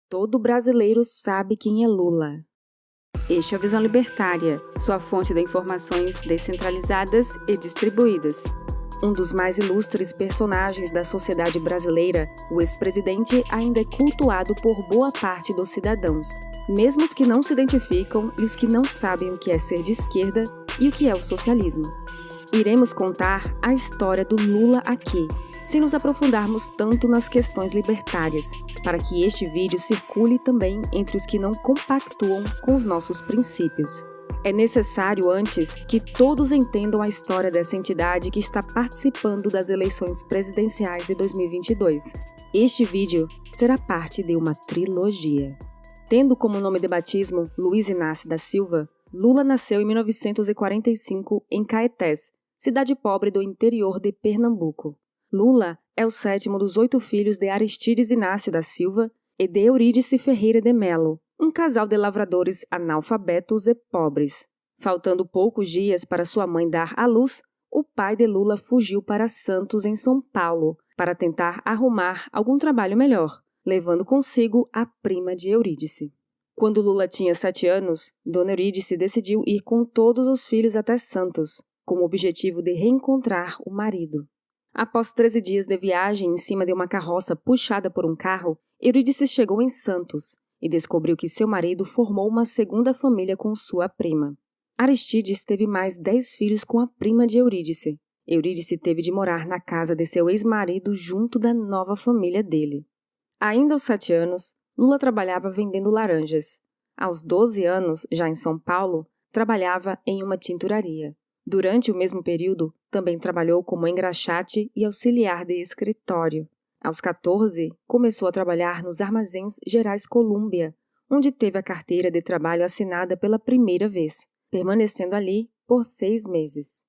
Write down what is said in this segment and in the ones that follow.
Todo brasileiro sabe quem é Lula. Este é a Visão Libertária, sua fonte de informações descentralizadas e distribuídas. Um dos mais ilustres personagens da sociedade brasileira, o ex-presidente ainda é cultuado por boa parte dos cidadãos, mesmo os que não se identificam e os que não sabem o que é ser de esquerda e o que é o socialismo. Iremos contar a história do Lula aqui, sem nos aprofundarmos tanto nas questões libertárias, para que este vídeo circule também entre os que não compactuam com os nossos princípios. É necessário, antes, que todos entendam a história dessa entidade que está participando das eleições presidenciais de 2022. Este vídeo será parte de uma trilogia. Tendo como nome de batismo Luiz Inácio da Silva, Lula nasceu em 1945 em Caetés, cidade pobre do interior de Pernambuco. Lula é o sétimo dos 8 filhos de Aristides Inácio da Silva e de Eurídice Ferreira de Melo, um casal de lavradores analfabetos e pobres. Faltando poucos dias para sua mãe dar à luz, o pai de Lula fugiu para Santos, em São Paulo, para tentar arrumar algum trabalho melhor, levando consigo a prima de Eurídice. Quando Lula tinha 7 anos, Dona Eurídice decidiu ir com todos os filhos até Santos, com o objetivo de reencontrar o marido. Após 13 dias de viagem em cima de uma carroça puxada por um carro, Eurídice chegou em Santos e descobriu que seu marido formou uma segunda família com sua prima. Aristides teve mais 10 filhos com a prima de Eurídice. Eurídice teve de morar na casa de seu ex-marido junto da nova família dele. Ainda aos 7 anos, Lula trabalhava vendendo laranjas. Aos 12 anos, já em São Paulo, trabalhava em uma tinturaria. Durante o mesmo período, também trabalhou como engraxate e auxiliar de escritório. Aos 14, começou a trabalhar nos Armazéns Gerais Colúmbia, onde teve a carteira de trabalho assinada pela primeira vez, permanecendo ali por 6 meses.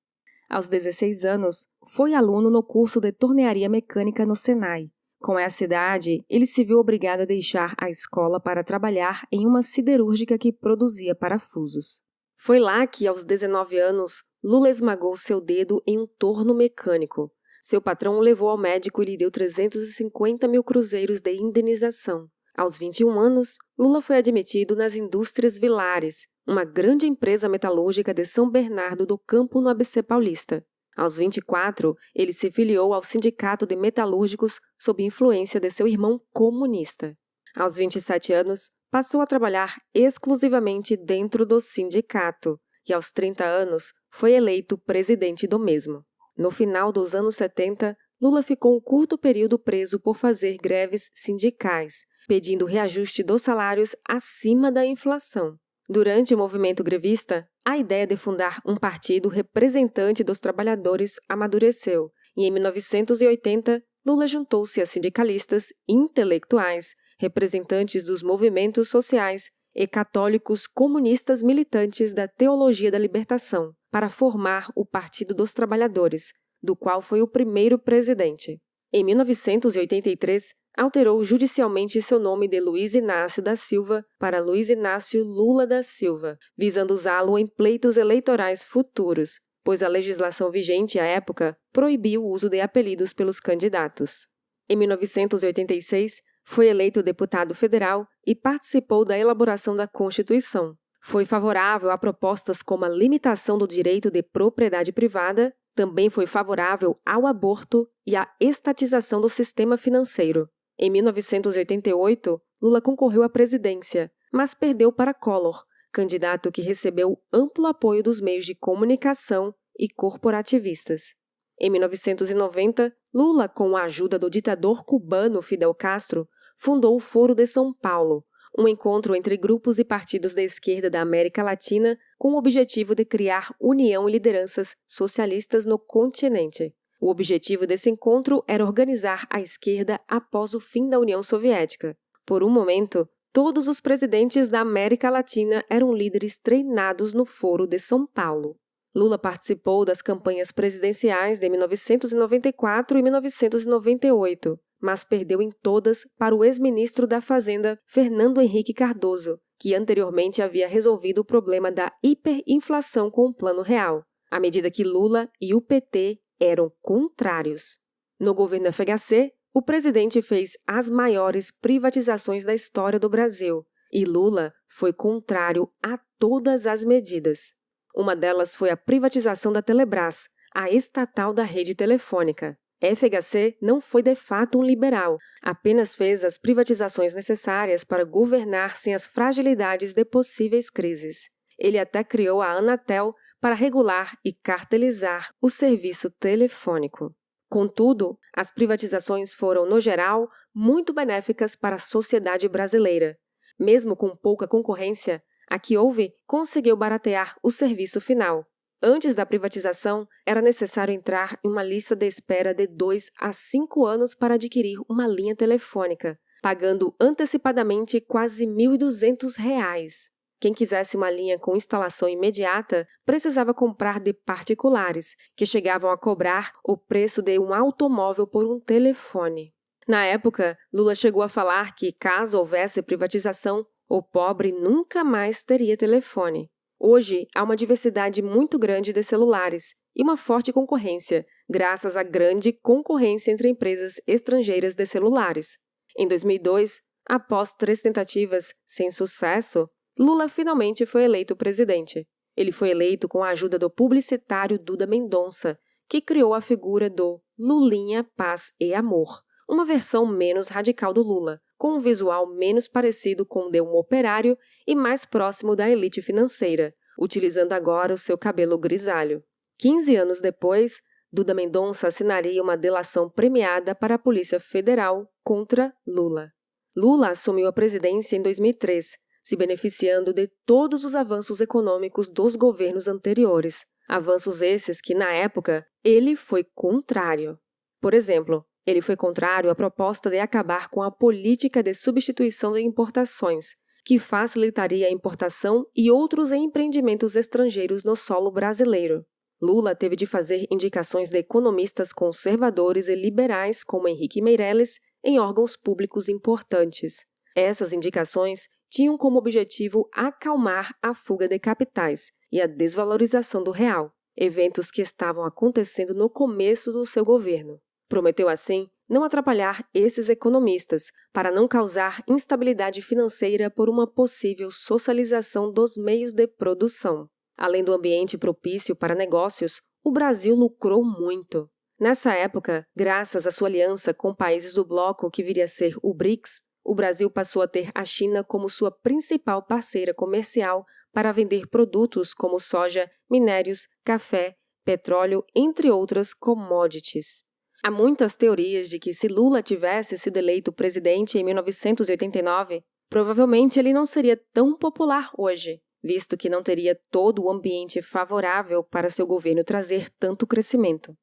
Aos 16 anos, foi aluno no curso de tornearia mecânica no Senai. Com essa idade, ele se viu obrigado a deixar a escola para trabalhar em uma siderúrgica que produzia parafusos. Foi lá que, aos 19 anos, Lula esmagou seu dedo em um torno mecânico. Seu patrão o levou ao médico e lhe deu 350 mil cruzeiros de indenização. Aos 21 anos, Lula foi admitido nas Indústrias Vilares, uma grande empresa metalúrgica de São Bernardo do Campo, no ABC Paulista. Aos 24, ele se filiou ao Sindicato de Metalúrgicos sob influência de seu irmão comunista. Aos 27 anos, passou a trabalhar exclusivamente dentro do sindicato e, aos 30 anos, foi eleito presidente do mesmo. No final dos anos 70, Lula ficou um curto período preso por fazer greves sindicais, pedindo reajuste dos salários acima da inflação. Durante o movimento grevista, a ideia de fundar um partido representante dos trabalhadores amadureceu e, em 1980, Lula juntou-se a sindicalistas, intelectuais, representantes dos movimentos sociais e católicos comunistas militantes da Teologia da Libertação, para formar o Partido dos Trabalhadores, do qual foi o primeiro presidente. Em 1983, alterou judicialmente seu nome de Luiz Inácio da Silva para Luiz Inácio Lula da Silva, visando usá-lo em pleitos eleitorais futuros, pois a legislação vigente à época proibia o uso de apelidos pelos candidatos. Em 1986, foi eleito deputado federal e participou da elaboração da Constituição. Foi favorável a propostas como a limitação do direito de propriedade privada, também foi favorável ao aborto e à estatização do sistema financeiro. Em 1988, Lula concorreu à presidência, mas perdeu para Collor, candidato que recebeu amplo apoio dos meios de comunicação e corporativistas. Em 1990, Lula, com a ajuda do ditador cubano Fidel Castro, fundou o Foro de São Paulo, um encontro entre grupos e partidos da esquerda da América Latina com o objetivo de criar união e lideranças socialistas no continente. O objetivo desse encontro era organizar a esquerda após o fim da União Soviética. Por um momento, todos os presidentes da América Latina eram líderes treinados no Foro de São Paulo. Lula participou das campanhas presidenciais de 1994 e 1998, mas perdeu em todas para o ex-ministro da Fazenda, Fernando Henrique Cardoso, que anteriormente havia resolvido o problema da hiperinflação com o Plano Real, à medida que Lula e o PT eram contrários. No governo FHC, O presidente fez as maiores privatizações da história do Brasil e Lula foi contrário a todas as medidas. Uma delas foi a privatização da Telebrás, a estatal da rede telefônica. FHC não foi de fato um liberal, apenas fez as privatizações necessárias para governar sem as fragilidades de possíveis crises. Ele até criou a Anatel para regular e cartelizar o serviço telefônico. Contudo, as privatizações foram, no geral, muito benéficas para a sociedade brasileira. Mesmo com pouca concorrência, a que houve conseguiu baratear o serviço final. Antes da privatização, era necessário entrar em uma lista de espera de 2 a 5 anos para adquirir uma linha telefônica, pagando antecipadamente quase R$ 1.200. Quem quisesse uma linha com instalação imediata precisava comprar de particulares, que chegavam a cobrar o preço de um automóvel por um telefone. Na época, Lula chegou a falar que, caso houvesse privatização, o pobre nunca mais teria telefone. Hoje, há uma diversidade muito grande de celulares e uma forte concorrência, graças à grande concorrência entre empresas estrangeiras de celulares. Em 2002, após 3 tentativas sem sucesso, Lula finalmente foi eleito presidente. Ele foi eleito com a ajuda do publicitário Duda Mendonça, que criou a figura do Lulinha Paz e Amor, uma versão menos radical do Lula, com um visual menos parecido com o de um operário e mais próximo da elite financeira, utilizando agora o seu cabelo grisalho. 15 anos depois, Duda Mendonça assinaria uma delação premiada para a Polícia Federal contra Lula. Lula assumiu a presidência em 2003, se beneficiando de todos os avanços econômicos dos governos anteriores, avanços esses que, na época, ele foi contrário. Por exemplo, ele foi contrário à proposta de acabar com a política de substituição de importações, que facilitaria a importação e outros empreendimentos estrangeiros no solo brasileiro. Lula teve de fazer indicações de economistas conservadores e liberais como Henrique Meirelles em órgãos públicos importantes. Essas indicações tinham como objetivo acalmar a fuga de capitais e a desvalorização do real, eventos que estavam acontecendo no começo do seu governo. Prometeu, assim, não atrapalhar esses economistas para não causar instabilidade financeira por uma possível socialização dos meios de produção. Além do ambiente propício para negócios, o Brasil lucrou muito. Nessa época, graças à sua aliança com países do bloco que viria a ser o BRICS, o Brasil passou a ter a China como sua principal parceira comercial para vender produtos como soja, minérios, café, petróleo, entre outras commodities. Há muitas teorias de que se Lula tivesse sido eleito presidente em 1989, provavelmente ele não seria tão popular hoje, visto que não teria todo o ambiente favorável para seu governo trazer tanto crescimento.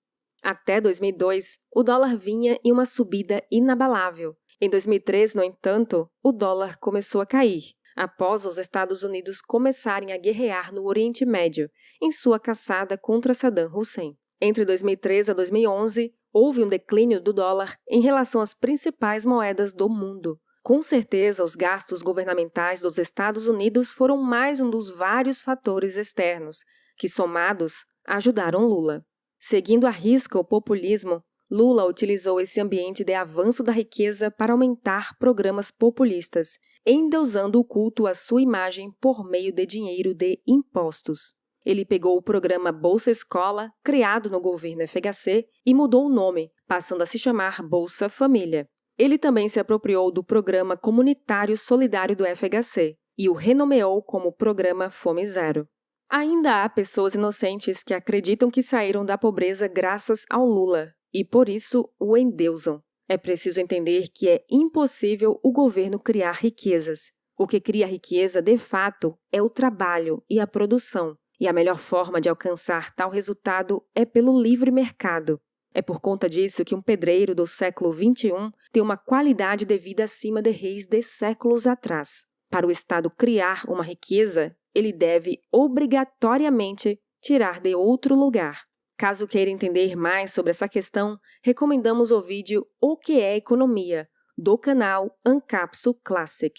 Até 2002, o dólar vinha em uma subida inabalável. Em 2003, no entanto, o dólar começou a cair, após os Estados Unidos começarem a guerrear no Oriente Médio, em sua caçada contra Saddam Hussein. Entre 2003 a 2011, houve um declínio do dólar em relação às principais moedas do mundo. Com certeza, os gastos governamentais dos Estados Unidos foram mais um dos vários fatores externos, que, somados, ajudaram Lula. Seguindo à risca o populismo, Lula utilizou esse ambiente de avanço da riqueza para aumentar programas populistas, endeusando o culto à sua imagem por meio de dinheiro de impostos. Ele pegou o programa Bolsa Escola, criado no governo FHC, e mudou o nome, passando a se chamar Bolsa Família. Ele também se apropriou do Programa Comunitário Solidário do FHC e o renomeou como Programa Fome Zero. Ainda há pessoas inocentes que acreditam que saíram da pobreza graças ao Lula e, por isso, o endeusam. É preciso entender que é impossível o governo criar riquezas. O que cria riqueza, de fato, é o trabalho e a produção. E a melhor forma de alcançar tal resultado é pelo livre mercado. É por conta disso que um pedreiro do século XXI tem uma qualidade de vida acima de reis de séculos atrás. Para o Estado criar uma riqueza, ele deve obrigatoriamente tirar de outro lugar. Caso queira entender mais sobre essa questão, recomendamos o vídeo O que é Economia, do canal Ancapsu Classic.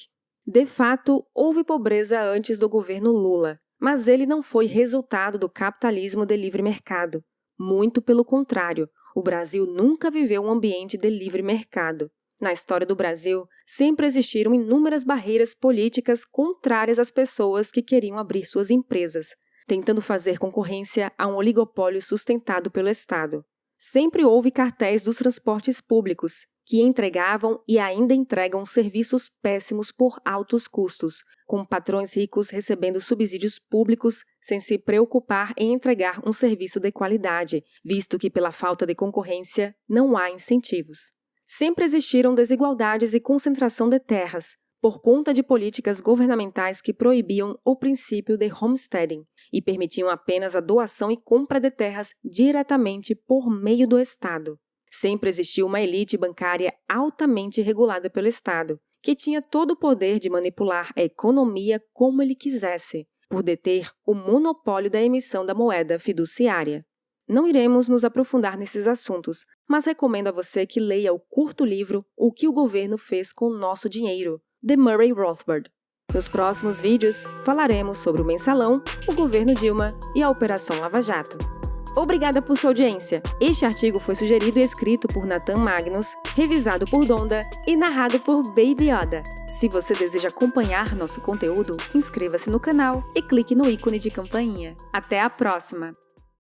De fato, houve pobreza antes do governo Lula. Mas ele não foi resultado do capitalismo de livre mercado. Muito pelo contrário, O Brasil nunca viveu um ambiente de livre mercado. Na história do Brasil, sempre existiram inúmeras barreiras políticas contrárias às pessoas que queriam abrir suas empresas, tentando fazer concorrência a um oligopólio sustentado pelo Estado. Sempre houve cartéis dos transportes públicos, que entregavam e ainda entregam serviços péssimos por altos custos, com patrões ricos recebendo subsídios públicos sem se preocupar em entregar um serviço de qualidade, visto que pela falta de concorrência não há incentivos. Sempre existiram desigualdades e concentração de terras, por conta de políticas governamentais que proibiam o princípio de homesteading e permitiam apenas a doação e compra de terras diretamente por meio do Estado. Sempre existiu uma elite bancária altamente regulada pelo Estado, que tinha todo o poder de manipular a economia como ele quisesse, por deter o monopólio da emissão da moeda fiduciária. Não iremos nos aprofundar nesses assuntos, mas recomendo a você que leia o curto livro O que o governo fez com o nosso dinheiro, de Murray Rothbard. Nos próximos vídeos, falaremos sobre o mensalão, o governo Dilma e a Operação Lava Jato. Obrigada por sua audiência. Este artigo foi sugerido e escrito por Nathan Magnus, revisado por Donda e narrado por Baby Yoda. Se você deseja acompanhar nosso conteúdo, inscreva-se no canal e clique no ícone de campainha. Até a próxima!